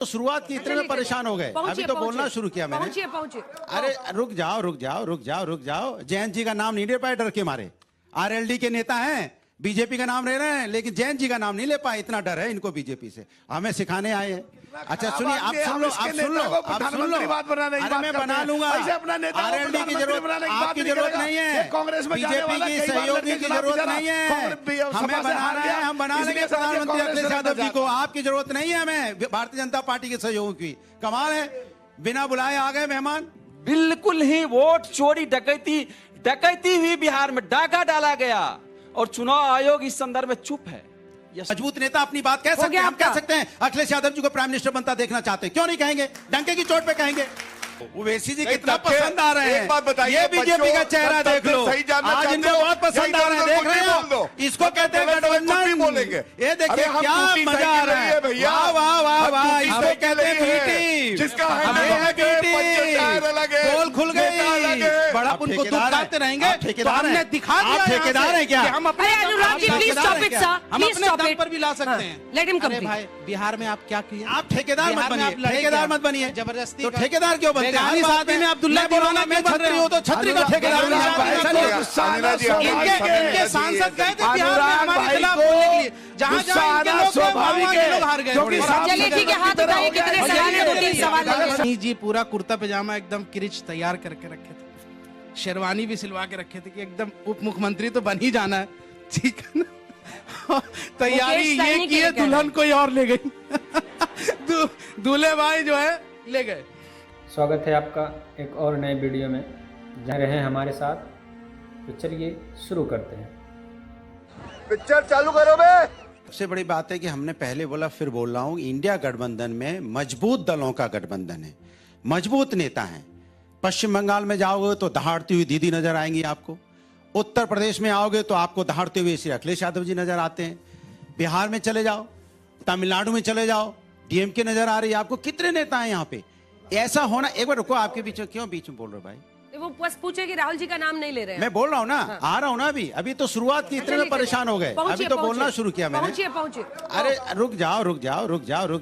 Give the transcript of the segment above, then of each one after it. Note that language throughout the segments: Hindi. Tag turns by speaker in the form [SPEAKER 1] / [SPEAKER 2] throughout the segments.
[SPEAKER 1] तो शुरुआत की इतने में परेशान हो गए, अभी तो बोलना शुरू किया मैंने।
[SPEAKER 2] पहुंचे।
[SPEAKER 1] अरे रुक जाओ। जयंत जी का नाम नहीं ले पाए डर के मारे। आरएलडी के नेता हैं, बीजेपी का नाम ले रहे हैं, लेकिन जयंत जी का नाम नहीं ले पाए, इतना डर है इनको बीजेपी से। हमें सिखाने आए हैं। अच्छा सुनिए, आप सुन लो। अरे मैं बना लूंगा। आरएलडी की जरूरत आपकी जरूरत नहीं है, बीजेपी की सहयोगी की जरूरत नहीं है। हमें बनाना है, हम बना लेंगे प्रधानमंत्री अखिलेश यादव जी को। आपकी जरूरत नहीं है हमें भारतीय जनता पार्टी के सहयोग की। कमाल है, बिना बुलाए आ गए मेहमान।
[SPEAKER 3] बिल्कुल ही वोट चोरी डकैती हुई बिहार में, डाका डाला गया और चुनाव आयोग इस संदर्भ में चुप है।
[SPEAKER 1] मजबूत नेता अपनी बात कह सकते हैं, हम कह सकते हैं अखिलेश यादव जी को प्राइम मिनिस्टर बनता देखना चाहते हैं, क्यों नहीं कहेंगे? डंके की चोट पे कहेंगे। ओवैसी जी कितना पसंद आ रहे हैं, ये बीजेपी का चेहरा देख लो, आज इनको बहुत पसंद आ रहे हैं, देख रहे हो? इसको कहते हैं गठबंधन। ये देखिए क्या मजा आ रहा है, वाह, इसको कहते हैं बीटी, पोल खुल गई। बड़ा उनको दुखाते रहेंगे, ठेकेदार है, दिखा दिया। ठेकेदार है क्या? हम अपने दम पर भी ला सकते हैं।
[SPEAKER 2] अरे
[SPEAKER 1] भाई बिहार में आप क्या किए? आप ठेकेदार मत बनिए जबरदस्ती। तो ठेकेदार क्यों बनते हैं? में अब्दुल्ला बोला मैं छतरी हूं तो छतरी का ठेकेदार। इनके सांसद गए थे बिहार में हमारे खिलाफ बोलने के लिए, जहां लोग हार गए।
[SPEAKER 2] चलिए ठीक है, हाथ उठाइए, कितने सवाल हैं? 2-3 सवाल
[SPEAKER 4] जी पूरा कुर्ता पैजामा एकदम क्रिच तैयार करके रखे थे, शेरवानी भी सिलवा के रखे थे कि एकदम उप मुख्यमंत्री तो बन ही जाना है, ठीक है ना। तैयारी ये की है, दुल्हन कोई और ले गई। दूल्हे भाई जो है ले गए।
[SPEAKER 5] स्वागत है आपका एक और नए वीडियो में, जहाँ रहे हमारे साथ। तो चलिए शुरू करते हैं,
[SPEAKER 6] पिक्चर चालू करो बे।
[SPEAKER 1] सबसे बड़ी बात है कि हमने पहले बोला फिर बोल रहा हूं, इंडिया गठबंधन में मजबूत दलों का गठबंधन है, मजबूत नेता हैं। पश्चिम बंगाल में जाओगे तो दहाड़ती हुई दीदी नजर आएंगी आपको, उत्तर प्रदेश में आओगे तो आपको दहाड़ते हुए श्री अखिलेश यादव जी नजर आते हैं, बिहार में चले जाओ, तमिलनाडु में चले जाओ, डीएमके नजर आ रही है आपको। कितने नेता हैं यहाँ पे? ऐसा होना, एक बार रुको, आपके बीच में क्यों बीच में बोल रहे हो भाई?
[SPEAKER 2] वो बस पूछे कि राहुल जी का नाम नहीं ले रहे हैं।
[SPEAKER 1] मैं बोल रहा हूँ ना, आ रहा हूँ ना, अभी तो शुरुआत की इतने में परेशान हो गए, अभी तो बोलना शुरू किया मैंने।
[SPEAKER 2] पहुंचे।
[SPEAKER 1] अरे रुक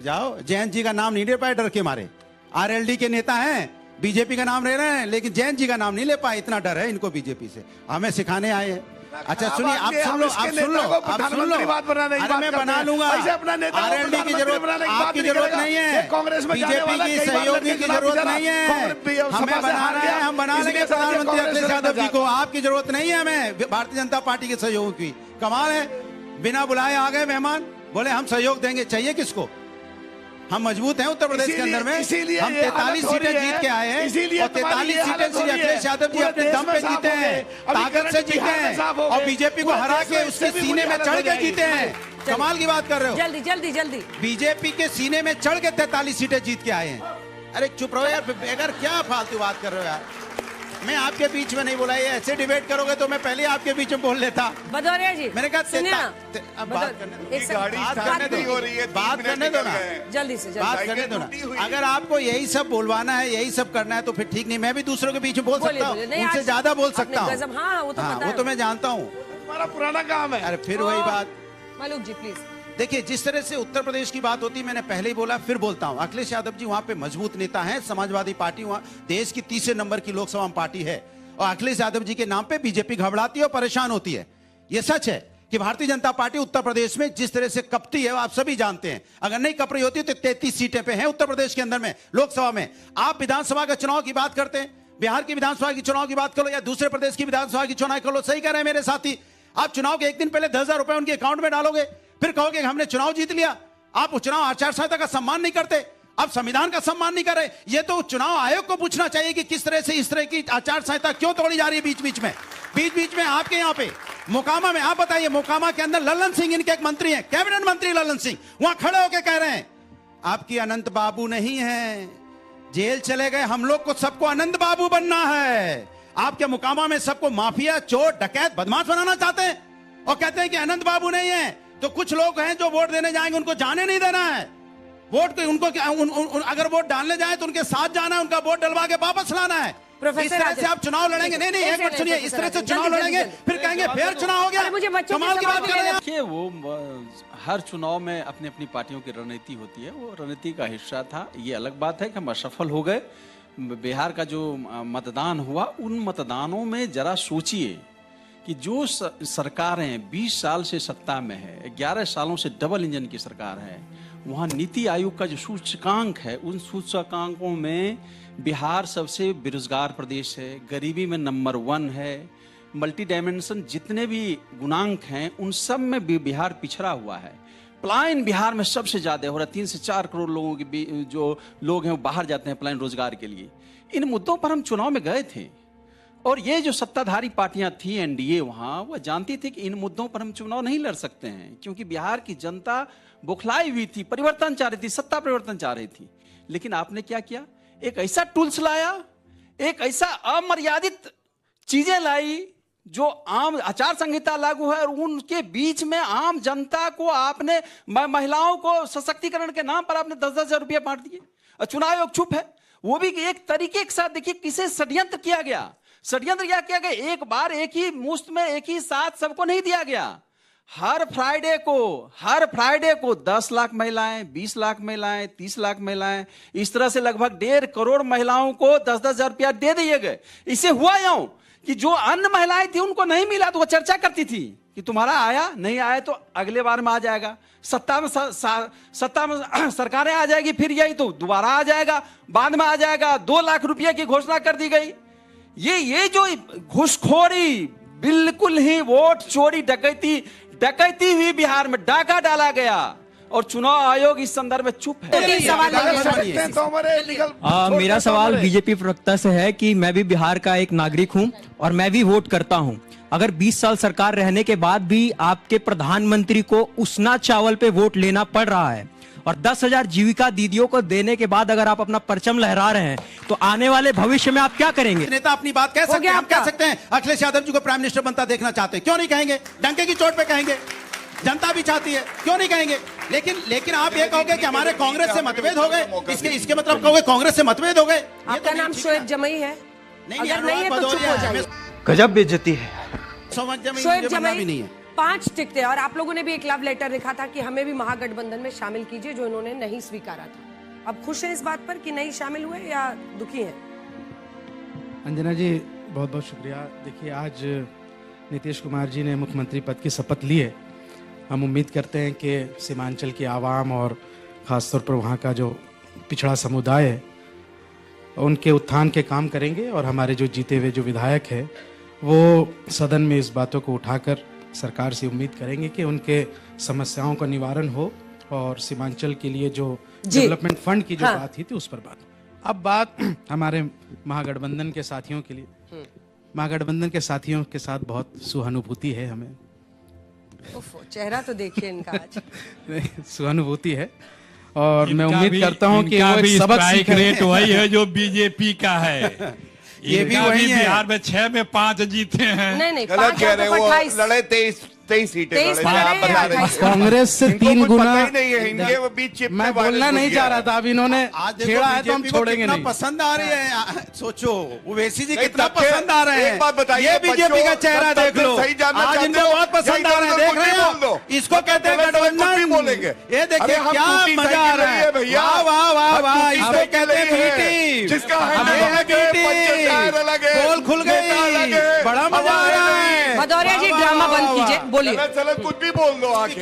[SPEAKER 1] जाओ। जयंत जी का नाम नहीं ले पाए डर के मारे। आरएलडी के नेता हैं, बीजेपी का नाम ले रहे हैं, लेकिन जयंत जी का नाम नहीं ले पाए, इतना डर है इनको बीजेपी से। हमें सिखाने आए हैं। अच्छा सुनिए, आप सुन लो। अरे मैं बना लूंगा। आरएलडी की जरूरत आपकी जरूरत नहीं है, बीजेपी की सहयोगी की जरूरत नहीं है। हमें बनाना है, हम बना लेंगे प्रधानमंत्री अखिलेश यादव जी को। आपकी जरूरत नहीं है हमें भारतीय जनता पार्टी के सहयोग की। कमाल है, बिना बुलाए आ गए मेहमान, बोले हम सहयोग देंगे। चाहिए किसको? हम मजबूत हैं उत्तर प्रदेश के अंदर में, हम 43 सीटें जीत के आए हैं, और 43 सीटें श्री अखिलेश यादव जी अपने दम पे जीते हैं, ताकत से जीते हैं, और बीजेपी को हरा के उसके सीने में चढ़ के जीते हैं। कमाल की बात कर रहे हो।
[SPEAKER 2] जल्दी
[SPEAKER 1] बीजेपी के सीने में चढ़ के 43 सीटें जीत के आए हैं। अरे चुप रहो यार, बेगर क्या फालतू बात कर रहे हो यार। मैं आपके बीच में नहीं बोला, ये ऐसे डिबेट करोगे तो मैं पहले आपके बीच में बोल लेता।
[SPEAKER 2] भदौरिया जी
[SPEAKER 1] मैंने कहा
[SPEAKER 2] अब
[SPEAKER 1] बात करने दो ना,
[SPEAKER 2] जल्दी से
[SPEAKER 1] बात करने दो ना। अगर आपको यही सब बोलवाना है, यही सब करना है तो फिर ठीक नहीं। मैं भी दूसरों के बीच में बोल सकता हूँ, उनसे ज्यादा बोल सकता हूँ।
[SPEAKER 2] हाँ वो तो
[SPEAKER 1] मैं जानता हूँ,
[SPEAKER 4] हमारा पुराना काम है।
[SPEAKER 1] अरे फिर वही बात।
[SPEAKER 2] मालूक जी प्लीज
[SPEAKER 1] देखिए, जिस तरह से उत्तर प्रदेश की बात होती, मैंने पहले ही बोला फिर बोलता हूं, अखिलेश यादव जी वहां पे मजबूत नेता हैं। समाजवादी पार्टी वहां देश की 30 नंबर की लोकसभा पार्टी है, और अखिलेश यादव जी के नाम पे बीजेपी घबराती है और परेशान होती है। यह सच है कि भारतीय जनता पार्टी उत्तर प्रदेश में जिस तरह से कपती है, आप सभी जानते हैं। अगर नहीं कप रही होती तो 33 सीटें पे हैं उत्तर प्रदेश के अंदर में लोकसभा में। आप विधानसभा के चुनाव की बात करते हैं, बिहार की विधानसभा की चुनाव की बात करो या दूसरे प्रदेश की विधानसभा की चुनाव कर लो, सही कह रहे हैं मेरे साथी। आप चुनाव के एक दिन पहले 10,000 रुपए उनके अकाउंट में डालोगे, फिर कहोगे हमने चुनाव जीत लिया। आप चुनाव आचार संहिता का सम्मान नहीं करते, आप संविधान का सम्मान नहीं कर रहे। ये तो चुनाव आयोग को पूछना चाहिए कि किस तरह से इस तरह की आचार संहिता क्यों तोड़ी जा रही है बीच बीच में आपके यहाँ पे मोकामा में। आप बताइए, मोकामा के अंदर ललन सिंह इनके एक मंत्री हैं, कैबिनेट मंत्री ललन सिंह, वहां खड़े होकर कह रहे हैं आपकी अनंत बाबू नहीं है, जेल चले गए, हम लोग को सबको अनंत बाबू बनना है। आपके मोकामा में सबको माफिया, चोर, डकैत, बदमाश बनाना चाहते हैं, और कहते हैं कि अनंत बाबू नहीं है। तो कुछ लोग हैं जो वोट देने जाएंगे, उनको जाने नहीं देना है। वोट को उनको अगर वोट डालने जाए तो उनके साथ जाना है, उनका वोट डलवा के वापस लाना है।
[SPEAKER 2] प्रोफेसर
[SPEAKER 1] तरह से आप चुनाव लड़ेंगे, नहीं एक मिनट सुनिए, इस तरह से चुनाव लड़ेंगे फिर कहेंगे फिर चुनाव हो गया,
[SPEAKER 2] मुझे बच्चों
[SPEAKER 1] कमाल की बात कर रहे हैं।
[SPEAKER 3] देखिए वो हर चुनाव में अपनी अपनी पार्टियों की रणनीति होती है, वो रणनीति का हिस्सा था। ये अलग बात है कि हम असफल हो गए। बिहार का जो मतदान हुआ, उन मतदानों में जरा सोचिए कि जो सरकारें 20 साल से सत्ता में है, 11 सालों से डबल इंजन की सरकार है, वहाँ नीति आयोग का जो सूचकांक है, उन सूचकांकों में बिहार सबसे बेरोजगार प्रदेश है, गरीबी में नंबर 1 है, मल्टी डायमेंशन जितने भी गुणांक हैं उन सब में भी बिहार पिछड़ा हुआ है। पलायन बिहार में सबसे ज्यादा हो रहा है, 3 से 4 करोड़ लोगों की जो लोग हैं वो बाहर जाते हैं पलायन रोजगार के लिए। इन मुद्दों पर हम चुनाव में गए थे और ये जो सत्ताधारी पार्टियां थी एनडीए, वहां वो जानती थी कि इन मुद्दों पर हम चुनाव नहीं लड़ सकते हैं, क्योंकि बिहार की जनता बुखलाई हुई थी, परिवर्तन चाह रही थी, सत्ता परिवर्तन चाह रही थी। लेकिन आपने क्या किया? एक ऐसा टूल्स लाया, एक ऐसा अमर्यादित चीजें लाई जो आम आचार संहिता लागू है और उनके बीच में आम जनता को आपने, महिलाओं को सशक्तिकरण के नाम पर आपने 10-10 हजार रुपया बांट दिए और चुनाव आयोग चुप है। वो भी एक तरीके के साथ, देखिए किसे षड्यंत्र किया गया। षड्यंत्र क्या किया गया? एक बार एक ही मुश्त में एक ही साथ सबको नहीं दिया गया। हर फ्राइडे को 10 लाख महिलाएं, 20 लाख महिलाएं, 30 लाख महिलाएं, इस तरह से लगभग 1.5 करोड़ महिलाओं को 10-10 हजार रुपया दे दिए गए। इससे हुआ यूं कि जो अन्य महिलाएं थी उनको नहीं मिला तो वो चर्चा करती थी कि तुम्हारा आया, नहीं आया तो अगले बार में आ जाएगा, सत्ता में सरकारें आ जाएगी, फिर यही तो दोबारा आ जाएगा, बाद में आ जाएगा। 2 लाख रुपये की घोषणा कर दी गई। ये जो घुसखोरी, बिल्कुल ही वोट चोरी, डकैती हुई बिहार में, डाका डाला गया और चुनाव आयोग इस संदर्भ में चुप है।
[SPEAKER 7] मेरा सवाल बीजेपी प्रवक्ता से है कि मैं भी बिहार का एक नागरिक हूं और मैं भी वोट करता हूं। अगर 20 साल सरकार रहने के बाद भी आपके प्रधानमंत्री को उसना चावल पे वोट लेना पड़ रहा है और 10,000 जीविका दीदियों को देने के बाद अगर आप अपना परचम लहरा रहे हैं तो आने वाले भविष्य में आप क्या करेंगे?
[SPEAKER 1] नेता अपनी बात कह सकते हैं, हम कह सकते हैं अखिलेश यादव जी को प्राइम मिनिस्टर बनता देखना चाहते हैं, क्यों नहीं कहेंगे? डंके की चोट पे कहेंगे, जनता भी चाहती है, क्यों नहीं कहेंगे? लेकिन आप ये कहोगे कि हमारे कांग्रेस से मतभेद हो गए, इसके मतलब कहोगे कांग्रेस से मतभेद हो गए?
[SPEAKER 2] आपका नाम शोएब जमई है? अगर नहीं है तो चुप हो जाइए।
[SPEAKER 8] गजब बेइज्जती है।
[SPEAKER 2] शोएब जमई नहीं है। 5 टिकट और आप लोगों ने भी एक लव लेटर लिखा था कि हमें भी महागठबंधन में शामिल कीजिए, जो इन्होंने नहीं स्वीकारा था। अब खुश हैं इस बात पर कि नहीं शामिल हुए या दुखी हैं?
[SPEAKER 4] अंजना जी बहुत बहुत शुक्रिया। देखिए आज नीतीश कुमार जी ने मुख्यमंत्री पद की शपथ ली है। हम उम्मीद करते हैं कि सीमांचल की आवाम और ख़ासतौर पर वहाँ का जो पिछड़ा समुदाय है उनके उत्थान के काम करेंगे और हमारे जो जीते हुए जो विधायक हैं वो सदन में इस बातों को उठाकर सरकार से उम्मीद करेंगे कि उनके समस्याओं का निवारण हो और सीमांचल के लिए जो डेवलपमेंट फंड की जो बात ही थी उस पर बात। अब बात हमारे महागठबंधन के साथियों के लिए, महागठबंधन के साथियों के साथ बहुत सहानुभूति है हमें।
[SPEAKER 2] चेहरा तो देखिए इनका आज।
[SPEAKER 4] सहानुभूति है और मैं उम्मीद करता हूं कि वो एक सबक सीख
[SPEAKER 9] रेट वही है जो बीजेपी का है।
[SPEAKER 1] ये भी वही है।
[SPEAKER 9] बिहार में 6 में 5 जीते हैं।
[SPEAKER 2] नहीं
[SPEAKER 6] गलत कह रहे हैं, वो लड़े 23 सीटें लड़े।
[SPEAKER 4] कांग्रेस से 3 गुना
[SPEAKER 6] नहीं है इनके बीच।
[SPEAKER 4] मैं बोलना नहीं चाह रहा था, अब इन्होंने छेड़ा है तो हम छोड़ेंगे नहीं।
[SPEAKER 1] पसंद आ रही है, सोचो ओवैसी जी कितना पसंद आ रहे हैं।
[SPEAKER 6] एक बात बताइए,
[SPEAKER 1] ये बीजेपी का चेहरा देख लो, आज इनको बहुत पसंद आ रहे हैं, देख रहे हो? इसको कहते हैं गठबंधन।
[SPEAKER 6] बोलेंगे
[SPEAKER 1] ये देखिए क्या मजा आ रहा है भैया, वाह वाह वाह। इसको कहते हैं बीटी,
[SPEAKER 6] जिसका
[SPEAKER 1] पोल खुल गई, बड़ा मजा आ रहा है।
[SPEAKER 2] भदौरिया जी ड्रामा बंद कीजिए, बोलिए।
[SPEAKER 6] चलो कुछ भी बोल दो आके।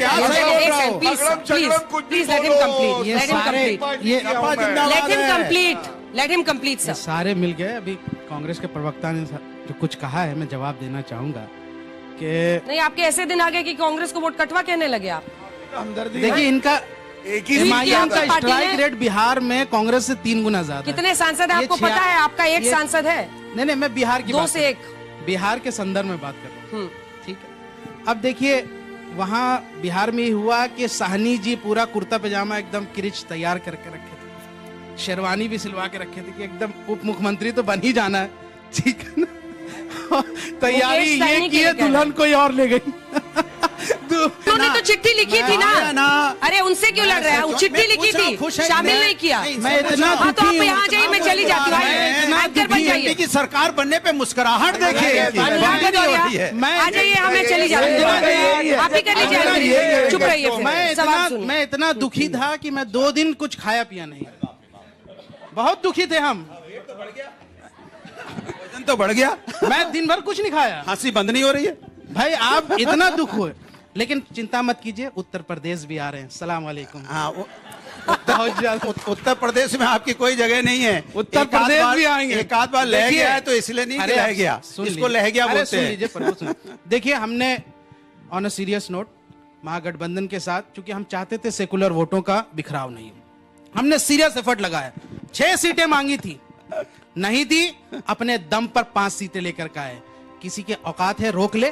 [SPEAKER 2] Let him complete sir.
[SPEAKER 4] सारे मिल गए। अभी कांग्रेस के प्रवक्ता ने जो कुछ कहा है मैं जवाब देना चाहूंगा कि
[SPEAKER 2] नहीं, आपके ऐसे दिन आ गए कि कांग्रेस को वोट कटवा कहने लगे आप।
[SPEAKER 4] देखिए इनका
[SPEAKER 6] एक ही
[SPEAKER 4] एमआईएम का स्ट्राइक रेट बिहार में कांग्रेस से 3 गुना ज्यादा।
[SPEAKER 2] कितने सांसद है आपको पता है? आपका एक सांसद है।
[SPEAKER 4] नहीं मैं बिहार की
[SPEAKER 2] 2 से 1
[SPEAKER 4] बिहार के संदर्भ में बात कर रहा हूँ। ठीक है, अब देखिए वहाँ बिहार में ही हुआ कि साहनी जी पूरा कुर्ता पजामा एकदम किरिच तैयार करके रखे थे, शेरवानी भी सिलवा के रखे थे कि एकदम उप मुख्यमंत्री तो बन ही जाना है, ठीक है ना। तैयारी ये की है, दुल्हन कोई और ले गई।
[SPEAKER 2] उन्होंने तो चिट्ठी लिखी थी
[SPEAKER 1] आया ना।
[SPEAKER 2] अरे उनसे क्यों लड़ रहे हैं?
[SPEAKER 1] मैं
[SPEAKER 2] चिट्ठी लिखी
[SPEAKER 1] पूछ रहा हूँ,
[SPEAKER 2] थी,
[SPEAKER 1] खुश है?
[SPEAKER 2] शामिल नहीं किया।
[SPEAKER 4] मैं इतना
[SPEAKER 2] हाँ तो आप
[SPEAKER 4] दुखी हूँ।
[SPEAKER 2] यहाँ जाइए, मैं चली जाती हूँ। एंकर बन जाइए।
[SPEAKER 1] की सरकार बनने पे मुस्कुराहट देखिए।
[SPEAKER 2] आ जाइए, हमें चली जाती हूँ। आप ही कर लीजिए, चुप रहिए फिर।
[SPEAKER 4] मैं इतना दुखी था कि मैं 2 दिन कुछ खाया पिया नहीं। बहुत दुखी थे हम।
[SPEAKER 1] वजन तो बढ़ गया।
[SPEAKER 4] मैं दिन भर कुछ नहीं खाया।
[SPEAKER 1] हंसी बंद नहीं हो रही है।
[SPEAKER 4] भाई आप इतना दुख हुए, लेकिन चिंता मत कीजिए, उत्तर प्रदेश भी आ रहे हैं। सलाम वालेकुम।
[SPEAKER 1] हाँ, उत्तर प्रदेश में आपकी कोई जगह नहीं है।
[SPEAKER 4] उत्तर प्रदेश भी आएंगे।
[SPEAKER 1] एक आध बार लह गया है तो इसलिए नहीं लह गया, इसको लह गया बोलते हैं।
[SPEAKER 4] देखिए, हमने ऑन अ सीरियस नोट महागठबंधन के साथ, क्योंकि हम चाहते थे सेकुलर वोटों का बिखराव नहीं हो, हमने सीरियस एफर्ट लगाया। 6 सीटें मांगी थी, नहीं दी, अपने दम पर 5 सीटें लेकर के आए। किसी के औकात है रोक ले।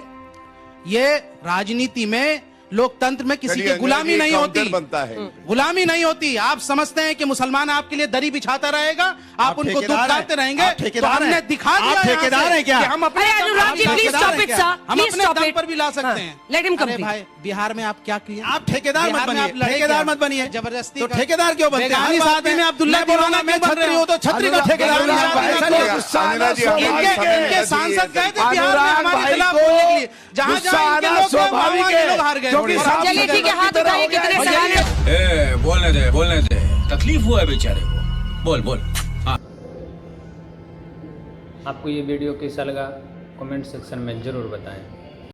[SPEAKER 4] ये राजनीति में, लोकतंत्र में किसी की गुलामी नहीं होती,
[SPEAKER 6] बनता है।
[SPEAKER 4] गुलामी नहीं होती। आप समझते हैं कि मुसलमान आपके लिए दरी बिछाता रहेगा, आप उनको दुखते रहेंगे, तो हमने दिखा दिया
[SPEAKER 1] ठेकेदार है क्या?
[SPEAKER 4] हम अपने
[SPEAKER 2] Anurag ji, please stop it sir,
[SPEAKER 4] हम अपने दम पर भी ला सकते हैं।
[SPEAKER 2] लेट हिम
[SPEAKER 4] अरे
[SPEAKER 2] कंप्लीट।
[SPEAKER 4] भाई, बिहार में आप क्या किए?
[SPEAKER 1] आप ठेकेदार मत
[SPEAKER 4] बिहार में
[SPEAKER 1] बनिए,
[SPEAKER 4] आप लड़े
[SPEAKER 1] ठेकेदार
[SPEAKER 4] क्या?
[SPEAKER 1] मत बनिए।
[SPEAKER 4] जबरदस्ती
[SPEAKER 1] तो
[SPEAKER 4] का-
[SPEAKER 1] ठेकेदार क्यों बनते हैं?
[SPEAKER 4] बेगानी शादी में अब्दुल्ला दीवाना
[SPEAKER 1] मैं
[SPEAKER 4] क्यों बन रहे
[SPEAKER 1] छतरी
[SPEAKER 4] हो?
[SPEAKER 1] हूँ तो छतरी का ठेकेदार
[SPEAKER 4] बेगानी
[SPEAKER 1] बना।
[SPEAKER 4] शादी
[SPEAKER 1] ऐसा
[SPEAKER 4] में
[SPEAKER 1] नहीं।
[SPEAKER 4] इनके सांसद गए थे बिहार में हमारे खिलाफ बोलने के लिए। जहाँ जहाँ इनके लोग गए, वहाँ वहाँ के लोग हार गए।
[SPEAKER 2] चलिए ठीक है, हाथ उठाइए, कितने सवाल हैं?
[SPEAKER 8] बोलने दे। तकलीफ हुआ है बेचारे को। बोल। हाँ।
[SPEAKER 5] आपको ये वीडियो कैसा लगा कमेंट सेक्शन में ज़रूर बताएं।